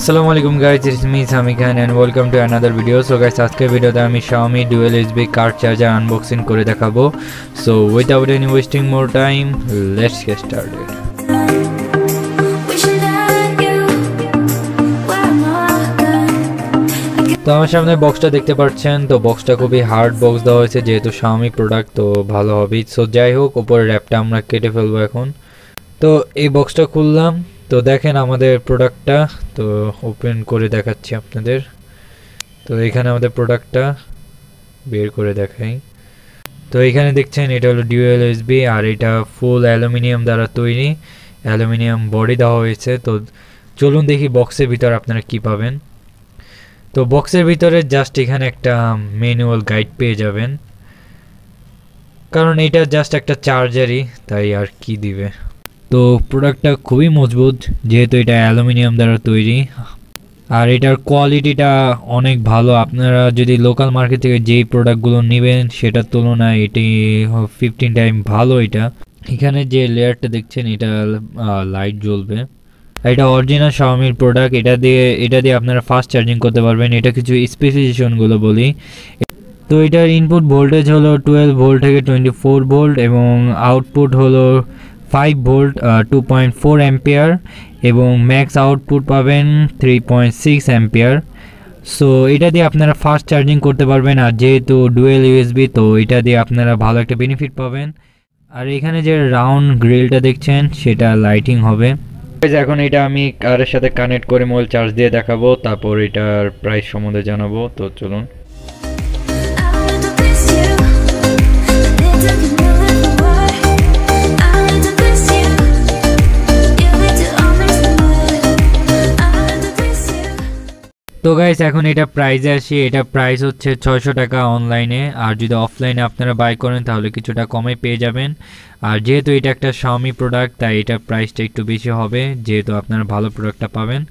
Assalamualaikum guys, it's me Shami and welcome to another video. So guys, আজকের ভিডিওতে আমি Shami dual USB card charger unboxing করে দেখাবো. So without any wasting more time, let's get started. তো আমার সামনে বক্সটা দেখতে পাচ্ছেন, তো বক্সটা খুবই হার্ড বক্স দেওয়া হয়েছে যেহেতু Shami প্রোডাক্ট, তো ভালো হবে। সো যাই হোক, উপরের র্যাপটা আমরা কেটে ফেলবো এখন। তো এই বক্সটা খুললাম, তো দেখেন আমাদের প্রোডাক্টটা, তো ওপেন করে দেখাচ্ছি আপনাদের। তো এখানে আমাদের প্রোডাক্টটা বের করে দেখাই। তো এখানে দেখছেন এটা হলো ডুয়াল ইউএসবি, আর এটা ফুল অ্যালুমিনিয়াম দ্বারা তৈরি, অ্যালুমিনিয়াম বডি দেওয়া হয়েছে। তো চলুন দেখি বক্সের ভিতরে আপনারা কি পাবেন। তো বক্সের ভিতরে জাস্ট এখানে একটা ম্যানুয়াল গাইড পেয়ে যাবেন, কারণ এটা জাস্ট একটা চার্জারই, তাই আর কি দিবে। তো প্রোডাক্টটা খুবই মজবুত যেহেতু এটা অ্যালুমিনিয়াম দ্বারা তৈরি, আর এটার কোয়ালিটিটা অনেক ভালো। আপনারা যদি লোকাল মার্কেট থেকে যেই প্রোডাক্টগুলো নেবেন সেটার তুলনায় এটি 15 টাইম ভালো। এখানে যে লেয়ারটা দেখছেন এটা লাইট জ্বলবে, এটা অরিজিনাল Xiaomiর প্রোডাক্ট। এটা দিয়ে আপনারা ফাস্ট চার্জিং করতে পারবেন। এটা কিছু স্পেসিফিকেশনগুলো বলি। তো এটার ইনপুট ভোল্টেজ হলো 12 ভোল্ট থেকে 24 ভোল্ট এবং আউটপুট হলো 5 ভোল্ট 2.4 অ্যাম্পিয়ার এবং ম্যাক্স আউটপুট পাবেন 3.6 অ্যাম্পিয়ার। সো এটা দিয়ে আপনারা ফাস্ট চার্জিং করতে পারবেন, আর যেহেতু ডুয়েল ইউএসবি তো এটা দিয়ে আপনারা ভালো একটা বেনিফিট পাবেন। আর এখানে যে রাউন্ড গ্রিলটা দেখছেন সেটা লাইটিং হবে। এখন এটা আমি কারের সাথে কানেক্ট করে মোবাইল চার্জ দিয়ে দেখাবো, তারপর এটার প্রাইস সম্বন্ধে জানাবো। তো চলুন। তো গাইস, এখন এটা প্রাইসে আসি। এটা প্রাইস হচ্ছে 600 টাকা অনলাইনে, আর যদি অফলাইনে আপনারা বাই করেন তাহলে কিছুটা কমে পেয়ে যাবেন। আর যেহেতু এটা একটা Xiaomi প্রোডাক্ট তাই এটা প্রাইসটা একটু বেশি হবে, যেহেতু আপনারা ভালো প্রোডাক্টটা পাবেন।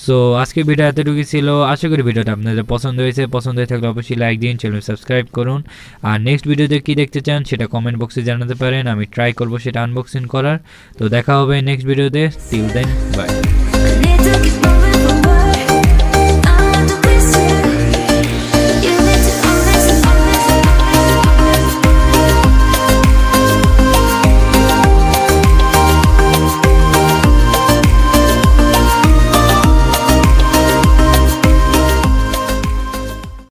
সো আজকের ভিডিও এতটুকুই ছিল। আশা করি ভিডিওটা আপনাদের পছন্দ হয়েছে। পছন্দ হয়ে থাকলে অবশ্যই লাইক দিন, চ্যানেল সাবস্ক্রাইব করুন। আর নেক্সট ভিডিওতে কী দেখতে চান সেটা কমেন্ট বক্সে জানাতে পারেন, আমি ট্রাই করবো সেটা আনবক্সিং করার। তো দেখা হবে নেক্সট ভিডিওতে। Till then, by.